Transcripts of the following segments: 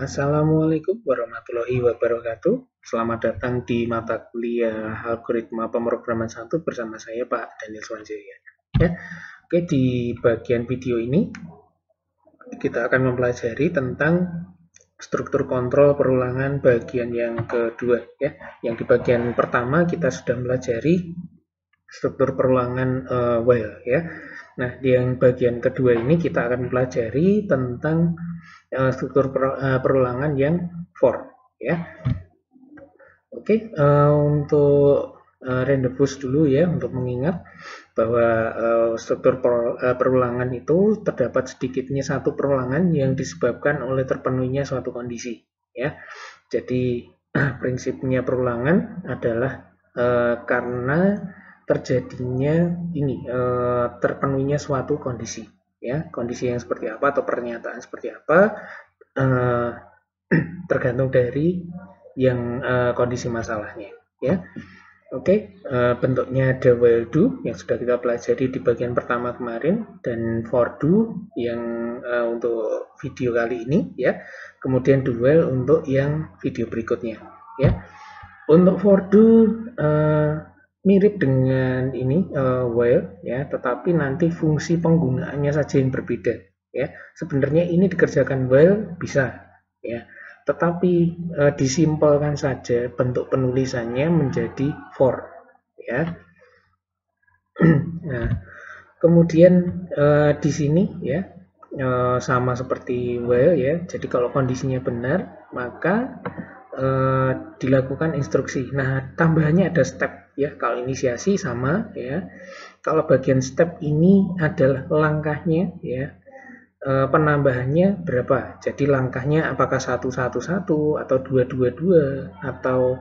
Assalamualaikum warahmatullahi wabarakatuh. Selamat datang di mata kuliah Algoritma Pemrograman 1 bersama saya Pak Daniel Swanjaya. Oke, di bagian video ini kita akan mempelajari tentang struktur kontrol perulangan bagian yang kedua. Yang di bagian pertama kita sudah mempelajari struktur perulangan while. Nah, di yang bagian kedua ini kita akan mempelajari tentang struktur perulangan yang for. Oke, untuk rendezvous dulu ya, untuk mengingat bahwa struktur perulangan itu terdapat sedikitnya satu perulangan yang disebabkan oleh terpenuhinya suatu kondisi. Jadi prinsipnya perulangan adalah karena terjadinya terpenuhinya suatu kondisi. Kondisi yang seperti apa atau pernyataan seperti apa tergantung dari yang kondisi masalahnya. Oke, bentuknya ada while do yang sudah kita pelajari di bagian pertama kemarin, dan for do yang untuk video kali ini kemudian do while untuk yang video berikutnya. Untuk for do mirip dengan ini while tetapi nanti fungsi penggunaannya saja yang berbeda. Sebenarnya ini dikerjakan while bisa tetapi disimpelkan saja bentuk penulisannya menjadi for. Nah, kemudian di sini sama seperti while jadi kalau kondisinya benar maka dilakukan instruksi. Nah, tambahannya ada step kalau inisiasi sama kalau bagian step ini adalah langkahnya penambahannya berapa. Jadi langkahnya apakah 111 atau 222 atau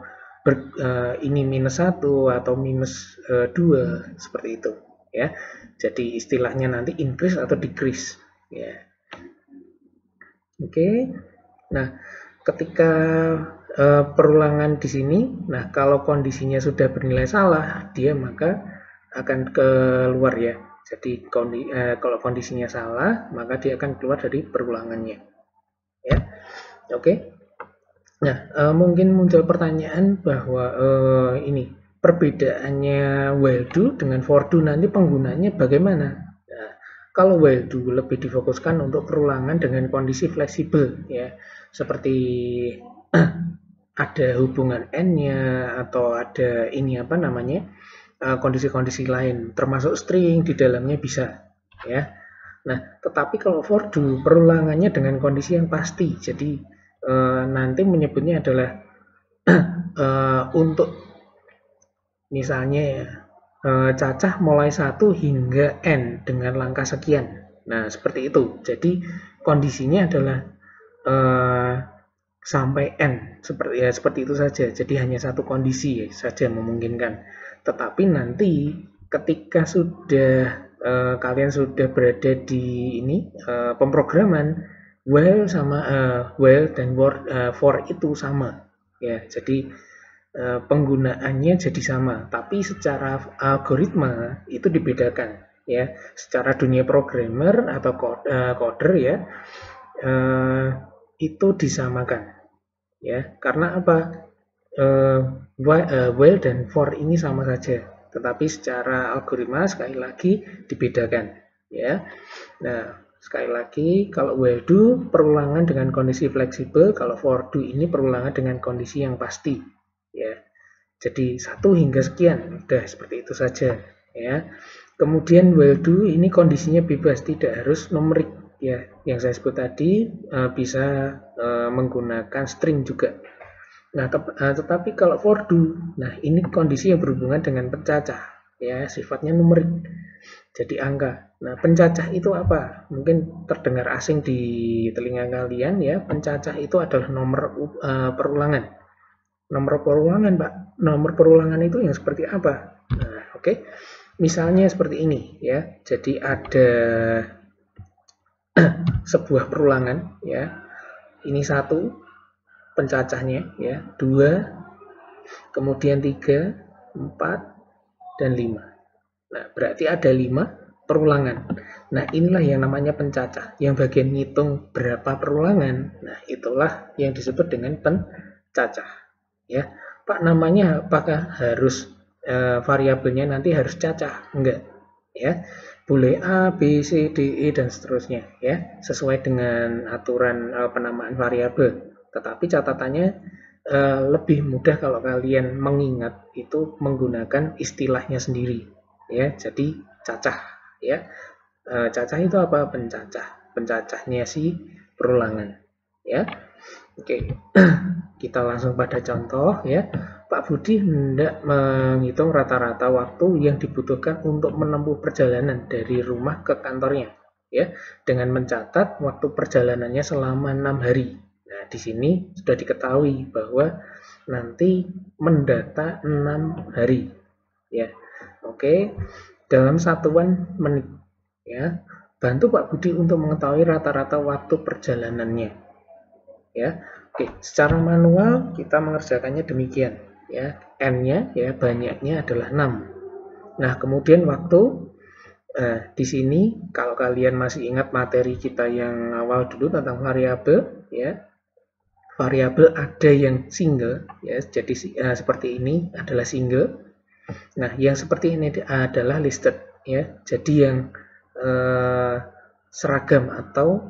ini -1 atau -2 seperti itu Jadi istilahnya nanti increase atau decrease Oke. Nah, ketika perulangan di sini, nah kalau kondisinya sudah bernilai salah, dia maka akan keluar Jadi kalau kondisinya salah, maka dia akan keluar dari perulangannya. Oke. Nah, mungkin muncul pertanyaan bahwa ini perbedaannya while do dengan for do nanti penggunaannya bagaimana? Nah, kalau while do lebih difokuskan untuk perulangan dengan kondisi fleksibel seperti ada hubungan n-nya atau ada kondisi-kondisi lain, termasuk string di dalamnya bisa Nah, tetapi kalau for do perulangannya dengan kondisi yang pasti, jadi nanti menyebutnya adalah untuk misalnya cacah mulai 1 hingga n dengan langkah sekian. Nah, seperti itu. Jadi kondisinya adalah sampai n, seperti itu saja. Jadi hanya satu kondisi saja memungkinkan. Tetapi nanti ketika sudah kalian sudah berada di pemrograman, while dan for itu sama jadi penggunaannya jadi sama, tapi secara algoritma itu dibedakan secara dunia programmer atau coder itu disamakan karena apa? While dan for ini sama saja, tetapi secara algoritma sekali lagi dibedakan Nah, sekali lagi kalau while do perulangan dengan kondisi fleksibel, kalau for do ini perulangan dengan kondisi yang pasti jadi 1 hingga sekian, udah seperti itu saja Kemudian while do ini kondisinya bebas, tidak harus numerik yang saya sebut tadi bisa menggunakan string juga. Nah, tetapi kalau for do, nah ini kondisi yang berhubungan dengan pencacah sifatnya numerik, jadi angka. Nah, pencacah itu apa? Mungkin terdengar asing di telinga kalian pencacah itu adalah nomor perulangan. Nomor perulangan, Pak. Nomor perulangan itu yang seperti apa? Nah, oke. Misalnya seperti ini Jadi ada sebuah perulangan Ini 1 pencacahnya 2, kemudian 3, 4 dan 5. Nah, berarti ada 5 perulangan. Nah, inilah yang namanya pencacah. Yang bagian ngitung berapa perulangan, nah itulah yang disebut dengan pencacah. Ya, Pak, namanya apakah harus variabelnya nanti harus cacah? Enggak. Ya, boleh A, B, C, D, E dan seterusnya. Ya, sesuai dengan aturan penamaan variabel. Tetapi catatannya lebih mudah kalau kalian mengingat itu menggunakan istilahnya sendiri. Ya, jadi cacah. Ya. Cacah itu apa? Pencacah. Pencacahnya si perulangan. Ya, oke. Kita langsung pada contoh ya. Pak Budi hendak menghitung rata-rata waktu yang dibutuhkan untuk menempuh perjalanan dari rumah ke kantornya, ya, dengan mencatat waktu perjalanannya selama 6 hari. Nah, di sini sudah diketahui bahwa nanti mendata 6 hari, ya. Oke, dalam satuan menit. Ya, bantu Pak Budi untuk mengetahui rata-rata waktu perjalanannya. Ya, oke. Secara manual kita mengerjakannya demikian. Ya, n-nya ya banyaknya adalah 6. Nah, kemudian waktu di sini kalau kalian masih ingat materi kita yang awal dulu tentang variabel, ya, variabel ada yang single, ya, jadi seperti ini adalah single. Nah, yang seperti ini adalah listed, ya, jadi yang seragam atau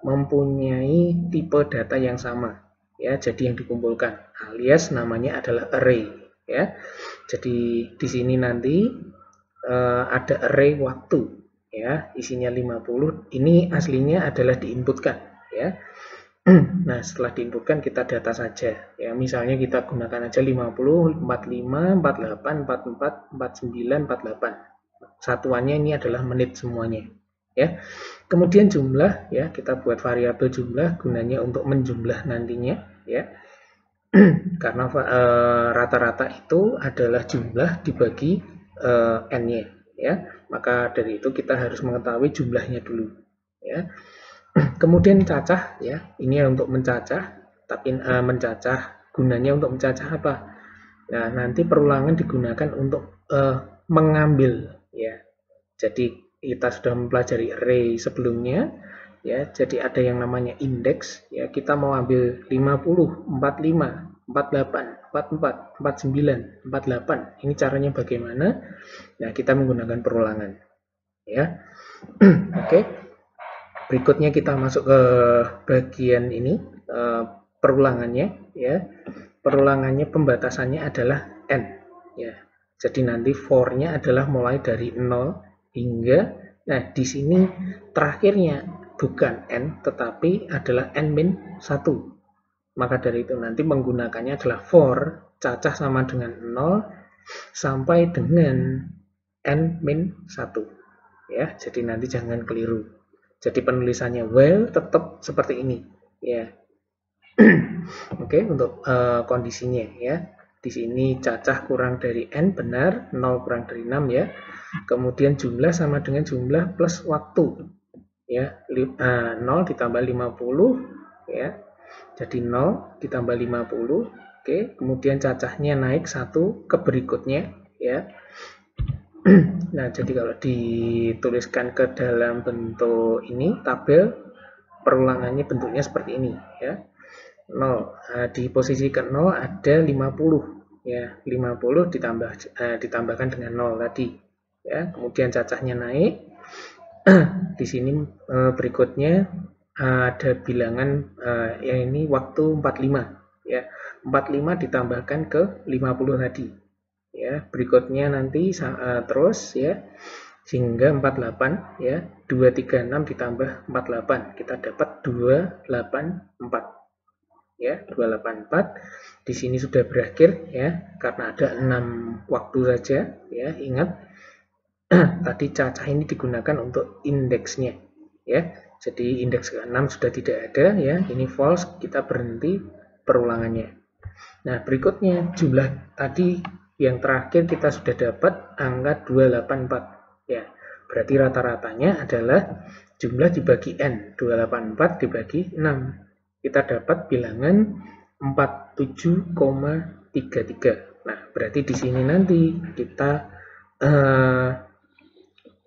mempunyai tipe data yang sama, ya, jadi yang dikumpulkan alias namanya adalah array, ya. Jadi di sini nanti ada array waktu, ya, isinya 50. Ini aslinya adalah diinputkan, ya. Nah, setelah diinputkan kita data saja, ya, misalnya kita gunakan aja 50, 45, 48, 44, 49, 48. Satuannya ini adalah menit semuanya, ya. Kemudian jumlah, ya, kita buat variabel jumlah gunanya untuk menjumlah nantinya, ya. Karena rata-rata itu adalah jumlah dibagi n-nya, ya. Maka dari itu kita harus mengetahui jumlahnya dulu, ya. Kemudian cacah, ya, ini untuk mencacah, tapi mencacah gunanya untuk mencacah apa? Nah, nanti perulangan digunakan untuk mengambil, ya. Jadi kita sudah mempelajari array sebelumnya, ya. Jadi ada yang namanya indeks, ya. Kita mau ambil 50, 45, 48, 44, 49, 48. Ini caranya bagaimana? Nah, kita menggunakan perulangan, ya. Oke. Berikutnya kita masuk ke bagian ini, perulangannya, ya. Perulangannya pembatasannya adalah n, ya. Jadi nanti for-nya adalah mulai dari 0 hingga, nah di sini terakhirnya bukan n tetapi adalah n-1. Maka dari itu nanti menggunakannya adalah for cacah sama dengan 0 sampai dengan n-1, ya. Jadi nanti jangan keliru. Jadi penulisannya while tetap seperti ini, ya. Oke, untuk kondisinya, ya. Di sini cacah kurang dari n benar, 0 kurang dari 6, ya. Kemudian jumlah sama dengan jumlah plus waktu, ya. 0 ditambah 50, ya. Jadi 0 ditambah 50. Oke, kemudian cacahnya naik 1 ke berikutnya, ya. Nah, jadi kalau dituliskan ke dalam bentuk ini, tabel perulangannya bentuknya seperti ini, ya. 0, di posisi ke 0 ada 50, ya. 50 ditambahkan dengan 0 tadi, ya. Kemudian cacahnya naik. Di sini berikutnya ada bilangan yang ini waktu 45, ya. 45 ditambahkan ke 50 tadi, ya. Berikutnya nanti terus, ya, hingga 48, ya. 236 ditambah 48 kita dapat 284, ya. 284 di sini sudah berakhir, ya, karena ada 6 waktu saja, ya. Ingat tadi cacah ini digunakan untuk indeksnya, ya. Jadi indeks ke-6 sudah tidak ada, ya. Ini false, kita berhenti perulangannya. Nah, berikutnya jumlah tadi yang terakhir kita sudah dapat angka 284, ya. Berarti rata-ratanya adalah jumlah dibagi n, 284 dibagi 6. Kita dapat bilangan 47,33. Nah, berarti di sini nanti kita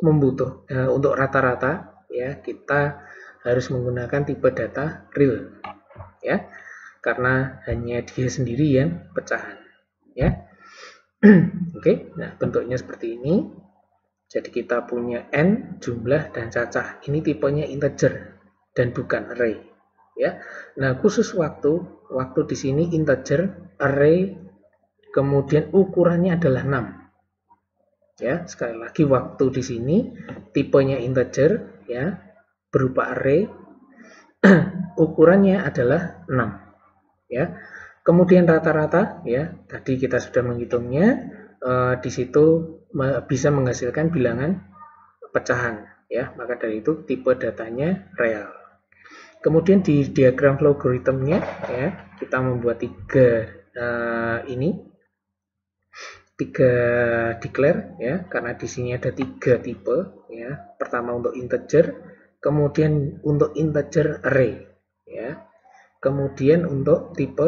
untuk rata-rata ya kita harus menggunakan tipe data real ya, karena hanya dia sendiri yang pecahan ya. Oke, nah bentuknya seperti ini. Jadi kita punya n jumlah dan cacah. Ini tipenya integer dan bukan array ya. Nah, khusus waktu di sini integer, array, kemudian ukurannya adalah 6. Ya, sekali lagi waktu di sini tipenya integer ya, berupa array, ukurannya adalah 6 ya. Kemudian rata-rata ya, tadi kita sudah menghitungnya, di situ bisa menghasilkan bilangan pecahan ya, maka dari itu tipe datanya real. Kemudian di diagram logaritmnya ya, kita membuat tiga declare ya, karena di sini ada 3 tipe ya. Pertama untuk integer, kemudian untuk integer array ya, kemudian untuk tipe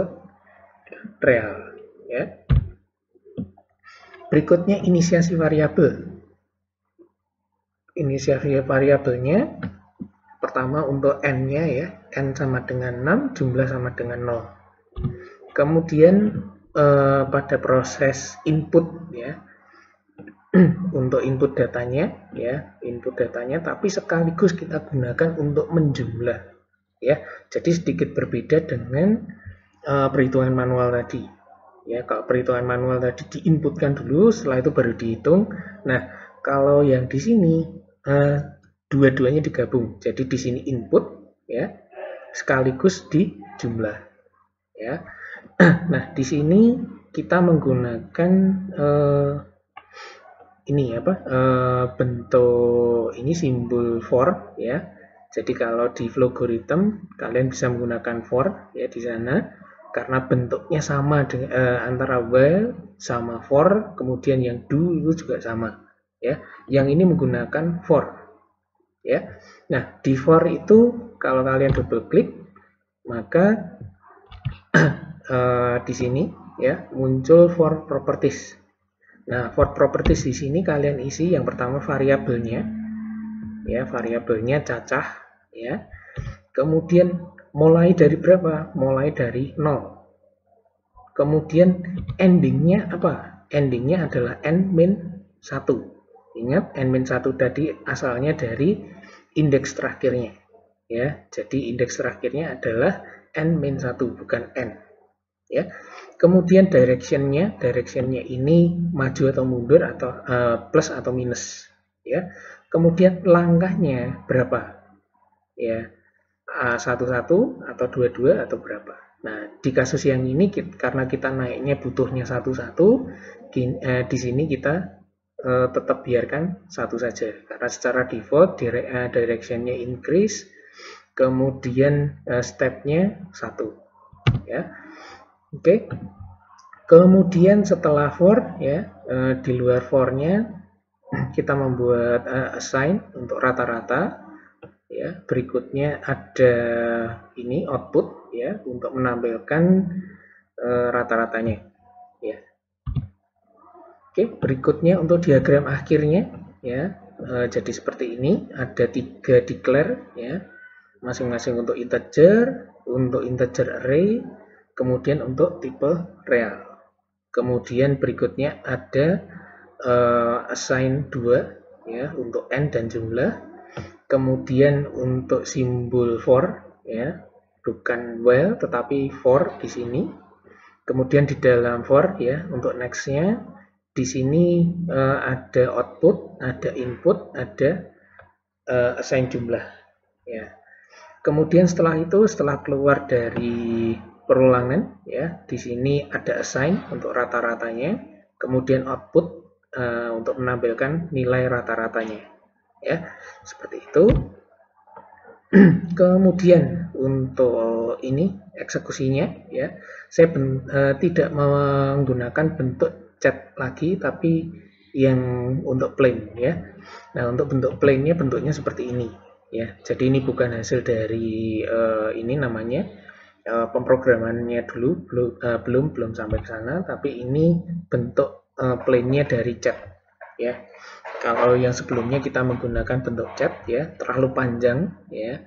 real ya. Berikutnya inisiasi variabel. Inisiasi variabelnya pertama untuk n-nya ya, n sama dengan 6, jumlah sama dengan 0. Kemudian pada proses input ya, untuk input datanya ya, tapi sekaligus kita gunakan untuk menjumlah ya. Jadi sedikit berbeda dengan perhitungan manual tadi. Ya, kalau perhitungan manual tadi diinputkan dulu, setelah itu baru dihitung. Nah, kalau yang di sini dua-duanya digabung. Jadi di sini input ya, sekaligus di jumlah ya. Nah, di sini kita menggunakan bentuk ini simbol for ya. Jadi kalau di logarithm kalian bisa menggunakan for ya di sana, karena bentuknya sama dengan antara while sama for, kemudian yang do itu juga sama ya. Yang ini menggunakan for ya. Nah, di for itu kalau kalian double klik maka di sini ya muncul for properties. Nah, for properties di sini kalian isi yang pertama variabelnya ya, variabelnya cacah ya. Kemudian mulai dari berapa? Mulai dari 0. Kemudian endingnya apa? Endingnya adalah n-1. Ingat, n-1 tadi asalnya dari indeks terakhirnya. Ya, jadi indeks terakhirnya adalah n-1, bukan n. Ya. Kemudian directionnya ini maju atau mundur atau plus atau minus. Ya. Kemudian langkahnya berapa? Ya, 1-1 atau 2-2 atau berapa. Nah, di kasus yang ini karena kita naiknya butuhnya 1-1, di sini kita tetap biarkan 1 saja. Karena secara default directionnya increase, kemudian stepnya 1. Ya. Oke. Kemudian setelah for ya, di luar for-nya kita membuat assign untuk rata-rata. Ya, berikutnya ada ini output ya untuk menampilkan rata-ratanya ya. Oke, berikutnya untuk diagram akhirnya ya, jadi seperti ini, ada 3 declare ya, masing-masing untuk integer array, kemudian untuk tipe real. Kemudian berikutnya ada assign 2 ya untuk n dan jumlah. Kemudian untuk simbol for ya, bukan while tetapi for di sini. Kemudian di dalam for ya, untuk next-nya di sini ada output, ada input, ada assign jumlah ya. Kemudian setelah itu, setelah keluar dari perulangan ya, di sini ada assign untuk rata-ratanya, kemudian output untuk menampilkan nilai rata-ratanya. Ya, seperti itu. Kemudian untuk ini eksekusinya ya, saya tidak menggunakan bentuk chat lagi, tapi yang untuk plain ya. Nah, untuk bentuk plainnya bentuknya seperti ini ya. Jadi ini bukan hasil dari ini namanya pemrogramannya dulu, belum sampai ke sana, tapi ini bentuk plainnya dari chat ya. Kalau yang sebelumnya kita menggunakan bentuk cat ya, terlalu panjang ya,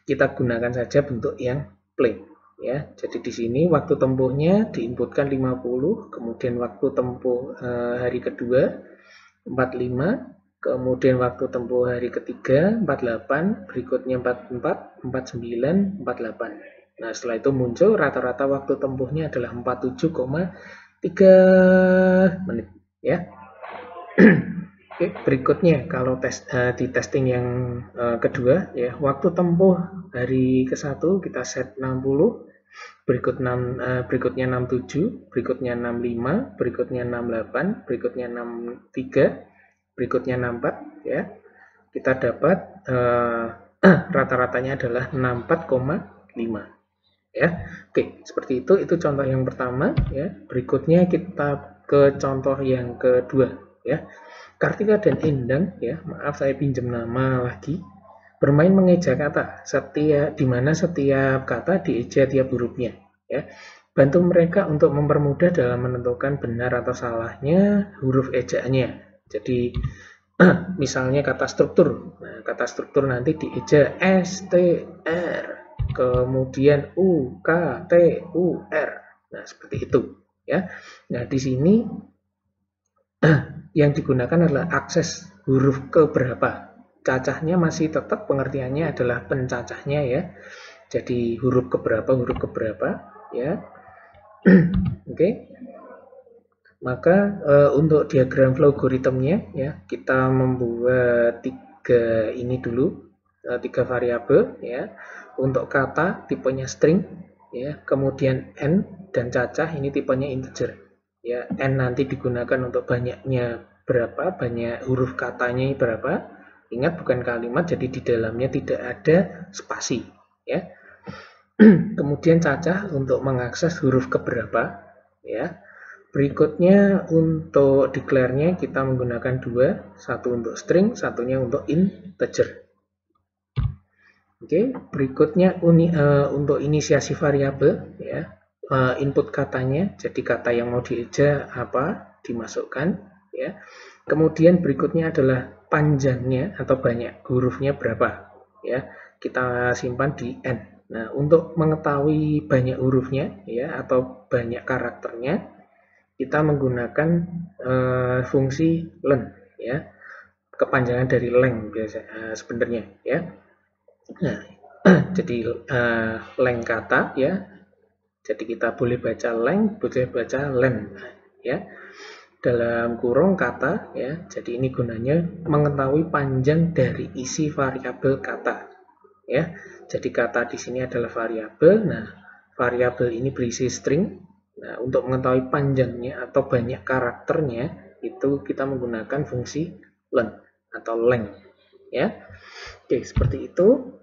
kita gunakan saja bentuk yang plain ya. Jadi di sini waktu tempuhnya diinputkan 50, kemudian waktu tempuh hari kedua 45, kemudian waktu tempuh hari ketiga 48, berikutnya 44, 49, 48. Nah, setelah itu muncul rata-rata waktu tempuhnya adalah 47,3 menit ya. Oke, berikutnya kalau di testing yang kedua ya, waktu tempuh hari ke-1 kita set 60, berikutnya 67, berikutnya 65, berikutnya 68, berikutnya 63, berikutnya 64 ya. Kita dapat rata-ratanya adalah 64,5 ya. Oke, seperti itu contoh yang pertama ya. Berikutnya kita ke contoh yang kedua ya. Kartika dan Endang ya, maaf saya pinjam nama lagi. Bermain mengeja kata, di mana setiap kata dieja tiap hurufnya ya. Bantu mereka untuk mempermudah dalam menentukan benar atau salahnya huruf ejaannya. Jadi misalnya kata struktur. Nah, kata struktur nanti dieja S T R, kemudian U K T U R. Nah, seperti itu ya. Nah, di sini yang digunakan adalah akses huruf keberapa. Cacahnya masih tetap pengertiannya adalah pencacahnya ya. Jadi huruf keberapa ya. Oke. Maka untuk diagram flow algoritmnya ya, kita membuat tiga variabel ya. Untuk kata tipenya string ya, kemudian n dan cacah ini tipenya integer. Ya, n nanti digunakan untuk banyaknya berapa, banyak huruf katanya berapa. Ingat bukan kalimat, jadi di dalamnya tidak ada spasi ya. Kemudian cacah untuk mengakses huruf keberapa ya. Berikutnya untuk declare-nya kita menggunakan dua, satu untuk string, satunya untuk integer. Oke, berikutnya untuk inisiasi variabel ya. Input katanya, jadi kata yang mau dieja apa dimasukkan ya. Kemudian berikutnya adalah panjangnya atau banyak hurufnya berapa ya. Kita simpan di n. Nah, untuk mengetahui banyak hurufnya ya atau banyak karakternya, kita menggunakan fungsi len ya. Kepanjangan dari length biasa sebenarnya ya. Nah, jadi length kata ya. Jadi kita boleh baca length, boleh baca len ya. Dalam kurung kata ya. Jadi ini gunanya mengetahui panjang dari isi variabel kata ya. Jadi kata di sini adalah variabel. Nah, variabel ini berisi string. Nah, untuk mengetahui panjangnya atau banyak karakternya itu kita menggunakan fungsi len atau length ya. Oke, seperti itu.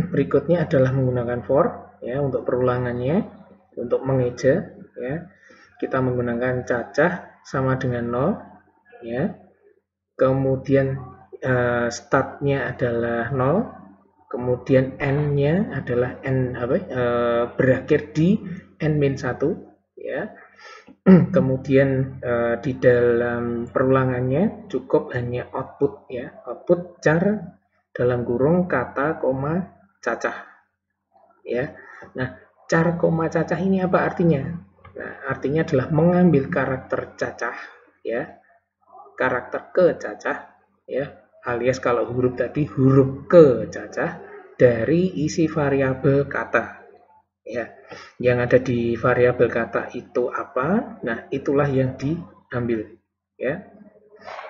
Berikutnya adalah menggunakan for ya untuk perulangannya. Untuk mengeja ya, kita menggunakan cacah sama dengan 0 ya. Kemudian startnya adalah 0, kemudian n-nya adalah berakhir di n-1 ya. Kemudian di dalam perulangannya cukup hanya output ya, output char dalam kurung kata koma cacah ya. Nah, char koma cacah ini apa artinya? Nah, artinya adalah mengambil karakter cacah ya, karakter ke cacah ya, alias kalau huruf tadi huruf ke cacah dari isi variabel kata ya. Yang ada di variabel kata itu apa? Nah, itulah yang diambil ya.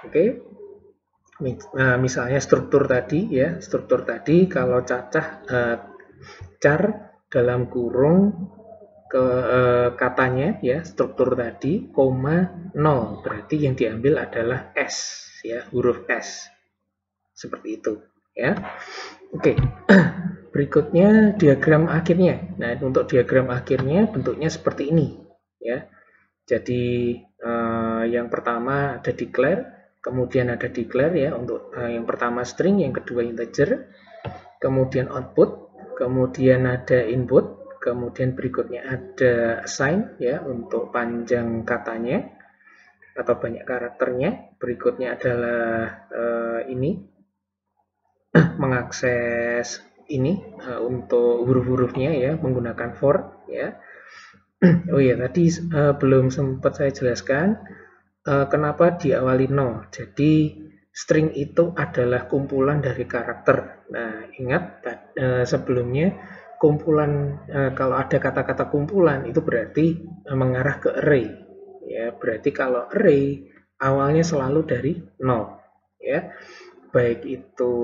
Oke. Nah, misalnya struktur tadi ya, struktur tadi kalau cacah char dalam kurung katanya ya, struktur tadi koma 0, berarti yang diambil adalah S ya, huruf S seperti itu ya. Oke. Berikutnya diagram akhirnya. Nah, untuk diagram akhirnya bentuknya seperti ini ya. Jadi yang pertama ada declare, kemudian ada declare ya untuk yang pertama string, yang kedua integer, kemudian output, kemudian ada input, kemudian berikutnya ada assign ya untuk panjang katanya, atau banyak karakternya. Berikutnya adalah ini mengakses ini untuk huruf-hurufnya ya menggunakan for ya. Oh ya, tadi belum sempat saya jelaskan kenapa diawali 0. Jadi string itu adalah kumpulan dari karakter. Nah, ingat sebelumnya kumpulan kalau ada kata-kata kumpulan itu berarti mengarah ke array. Ya, berarti kalau array awalnya selalu dari 0. Ya, baik itu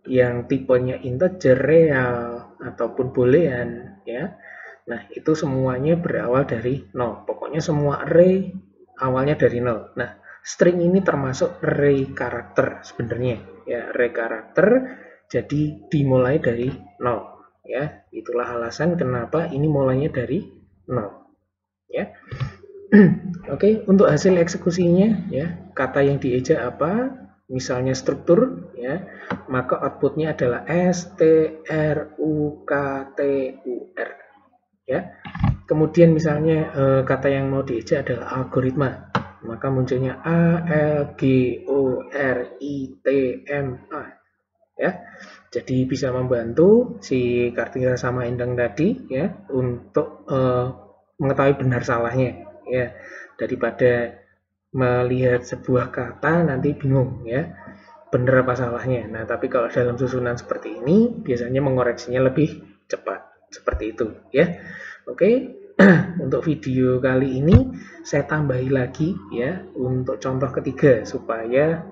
yang tipenya integer, real ataupun boolean ya. Nah, itu semuanya berawal dari 0. Pokoknya semua array awalnya dari 0. Nah, string ini termasuk array karakter sebenarnya. Ya, array karakter jadi dimulai dari 0. Ya, itulah alasan kenapa ini mulainya dari 0. Ya. Oke, untuk hasil eksekusinya ya, kata yang dieja apa? Misalnya struktur ya, maka outputnya adalah STRUKTUR ya. Kemudian misalnya kata yang mau dieja adalah algoritma, maka munculnya ALGORITMA ya. Jadi bisa membantu si Kartika sama Endang tadi ya untuk mengetahui benar salahnya ya, daripada melihat sebuah kata nanti bingung ya benar apa salahnya. Nah, tapi kalau dalam susunan seperti ini biasanya mengoreksinya lebih cepat seperti itu ya. Oke. Untuk video kali ini saya tambahi lagi ya untuk contoh ketiga supaya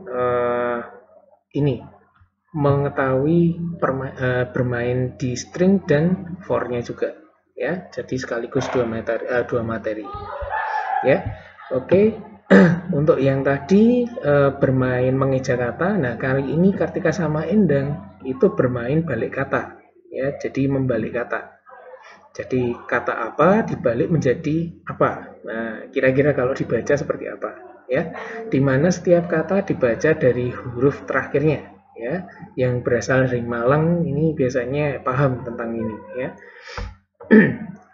ini mengetahui bermain di string dan for-nya juga ya. Jadi sekaligus dua materi ya. Oke. Untuk yang tadi bermain mengeja kata, nah kali ini Kartika sama Endang itu bermain balik kata ya, jadi membalik kata. Jadi kata apa dibalik menjadi apa. Nah, kira-kira kalau dibaca seperti apa ya? Dimana setiap kata dibaca dari huruf terakhirnya ya. Yang berasal dari Malang ini biasanya paham tentang ini ya.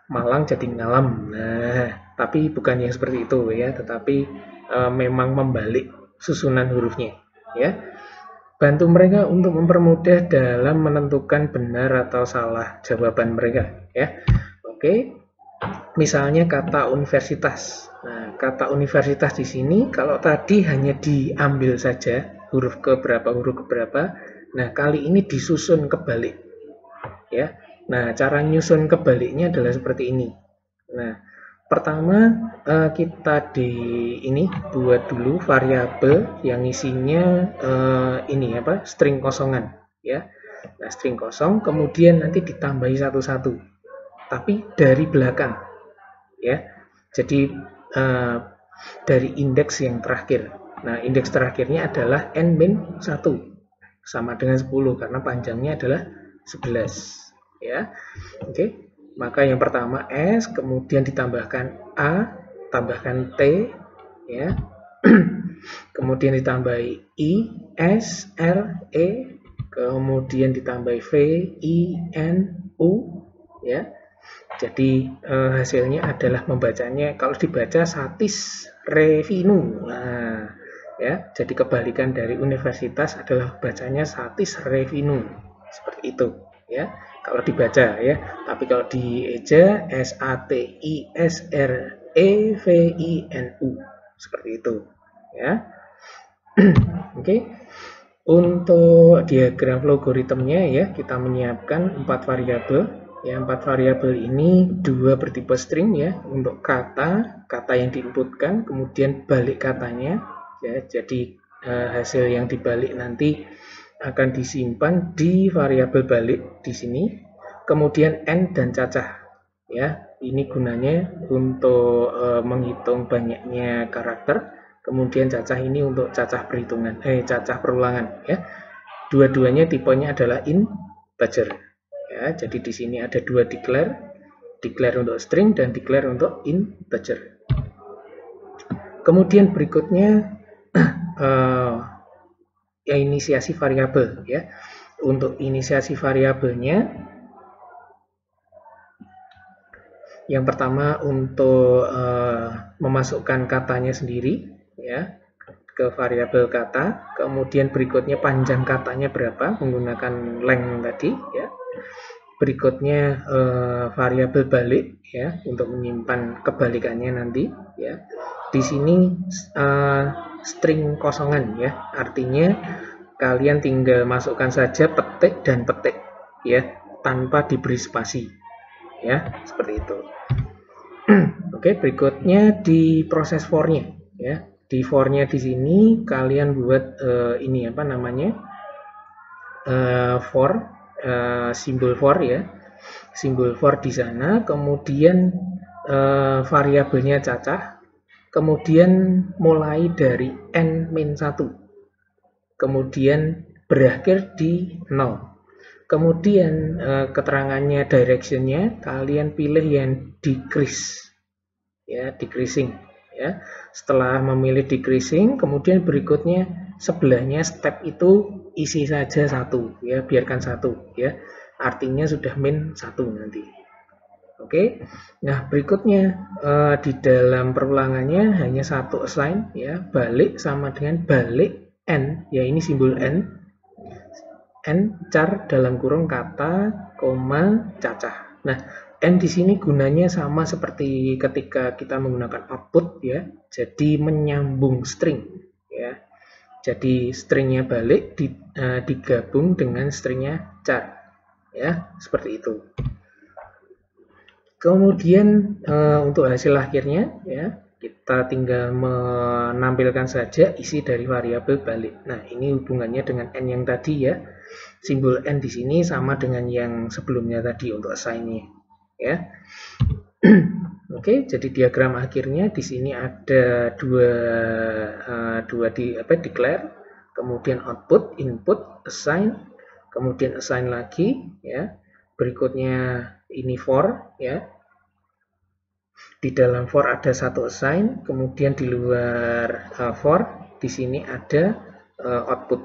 Malang jadi ngalam. Nah, tapi bukan yang seperti itu ya, tetapi memang membalik susunan hurufnya ya. Bantu mereka untuk mempermudah dalam menentukan benar atau salah jawaban mereka ya. Oke. Misalnya kata universitas. Nah, kata universitas di sini kalau tadi hanya diambil saja huruf ke berapa. Nah, kali ini disusun kebalik ya. Nah, cara nyusun kebaliknya adalah seperti ini. Nah, pertama kita buat dulu variabel yang isinya ini apa? String kosongan ya. Nah, string kosong kemudian nanti ditambahi satu-satu. Tapi dari belakang ya. Jadi dari indeks yang terakhir. Nah, indeks terakhirnya adalah n-1 sama dengan 10 karena panjangnya adalah 11 ya. Oke, maka yang pertama S, kemudian ditambahkan A, tambahkan T ya. Kemudian ditambahi I, S, R, E, kemudian ditambahi V, I, N, U ya. Jadi hasilnya adalah membacanya kalau dibaca satis revinu. Nah, ya, jadi kebalikan dari universitas adalah bacanya satis revinu. Seperti itu ya. Kalau dibaca ya, tapi kalau dieja SATISREVINU seperti itu ya. Oke. Untuk diagram logaritmnya ya, kita menyiapkan 4 variabel. Ya, 4 variabel ini 2 bertipe string ya, untuk kata yang diinputkan, kemudian balik katanya ya. Jadi hasil yang dibalik nanti akan disimpan di variabel balik di sini. Kemudian n dan cacah ya. Ini gunanya untuk menghitung banyaknya karakter. Kemudian cacah ini untuk cacah perhitungan, cacah perulangan ya. Dua-duanya tipenya adalah integer ya. Jadi di sini ada 2 declare untuk string dan declare untuk integer. Kemudian berikutnya inisiasi variabel ya. Untuk inisiasi variabelnya yang pertama untuk memasukkan katanya sendiri ya, ke variabel kata, kemudian berikutnya panjang katanya berapa menggunakan length tadi, ya. Berikutnya variabel balik, ya, untuk menyimpan kebalikannya nanti, ya. Di sini string kosongan, ya, artinya kalian tinggal masukkan saja petik dan petik, ya, tanpa diberi spasi, ya, seperti itu. Oke, berikutnya di proses for-nya, ya. Di for-nya di sini kalian buat ini apa namanya, simbol for, ya, simbol for di sana, kemudian variabelnya cacah, kemudian mulai dari n-1, kemudian berakhir di 0. Kemudian keterangannya, directionnya kalian pilih yang decrease, ya, decreasing, ya. Setelah memilih decreasing, kemudian berikutnya sebelahnya step itu isi saja 1, ya, biarkan 1, ya, artinya sudah min 1 nanti. Oke, nah berikutnya di dalam perulangannya hanya satu assign, ya, balik sama dengan balik n, ya, ini simbol n char dalam kurung kata, koma, cacah. Nah, n di sini gunanya sama seperti ketika kita menggunakan output, ya. Jadi menyambung string, ya. Jadi stringnya balik digabung dengan stringnya char, ya, seperti itu. Kemudian untuk hasil akhirnya, ya, kita tinggal menampilkan saja isi dari variabel balik. Nah, ini hubungannya dengan n yang tadi, ya. Simbol n di sini sama dengan yang sebelumnya tadi untuk assign-nya, ya. Oke, jadi diagram akhirnya di sini ada declare, kemudian output, input, assign, kemudian assign lagi, ya. Berikutnya ini for, ya. Di dalam for ada satu assign, kemudian di luar for di sini ada output,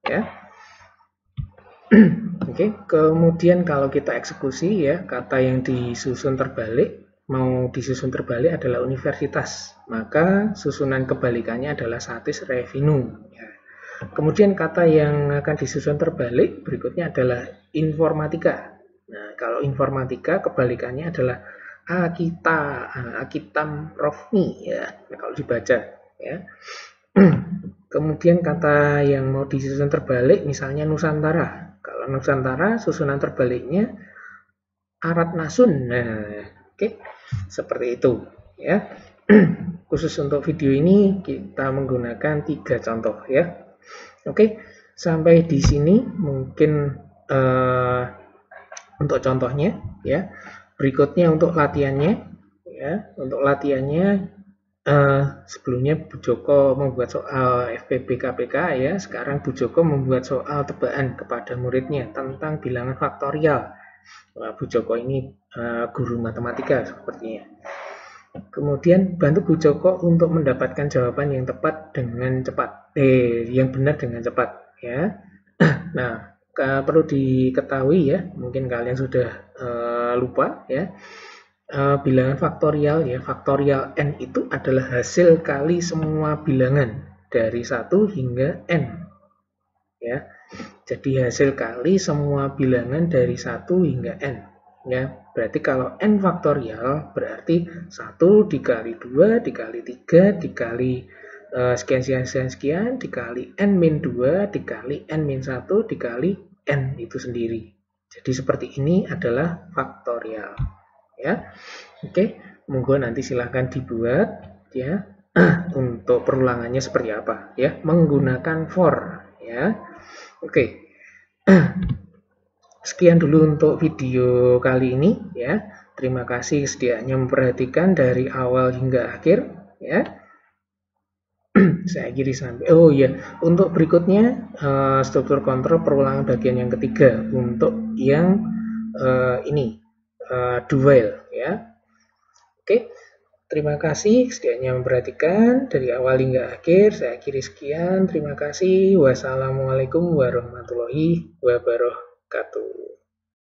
ya. Oke, kemudian kalau kita eksekusi, ya, kata yang disusun terbalik, mau disusun terbalik adalah universitas, maka susunan kebalikannya adalah satis revenue, ya. Kemudian kata yang akan disusun terbalik berikutnya adalah informatika. Nah, kalau informatika kebalikannya adalah akitam rofni, ya, nah, kalau dibaca, ya. Kemudian kata yang mau disusun terbalik misalnya Nusantara. Kalau Nusantara susunan terbaliknya Arat Nasun. Nah, oke, seperti itu, ya. Khusus untuk video ini kita menggunakan 3 contoh, ya. Oke, sampai di sini mungkin untuk contohnya, ya. Berikutnya untuk latihannya, ya. Untuk latihannya sebelumnya Bu Joko membuat soal FPB KPK, ya. Sekarang Bu Joko membuat soal tebaan kepada muridnya tentang bilangan faktorial. Bu Joko ini guru matematika sepertinya. Kemudian bantu Bu Joko untuk mendapatkan jawaban yang tepat dengan cepat, yang benar dengan cepat, ya. Nah, perlu diketahui, ya, mungkin kalian sudah lupa, ya. Bilangan faktorial, ya, faktorial n itu adalah hasil kali semua bilangan dari 1 hingga n, ya. Jadi hasil kali semua bilangan dari 1 hingga n, ya. Berarti kalau n faktorial berarti 1 dikali 2 dikali 3 dikali sekian dikali n-2 dikali n-1 dikali n itu sendiri. Jadi seperti ini adalah faktorial, ya. Oke, monggo nanti silahkan dibuat, ya, untuk perulangannya seperti apa, ya, menggunakan for, ya. Oke, sekian dulu untuk video kali ini, ya. Terima kasih sedianya memperhatikan dari awal hingga akhir, ya. Saya akhiri sampai, oh ya, untuk berikutnya struktur kontrol perulangan bagian yang ketiga untuk yang ini do while, ya. Oke, terima kasih sedianya memperhatikan dari awal hingga akhir. Saya akhiri sekian. Terima kasih. Wassalamualaikum warahmatullahi wabarakatuh.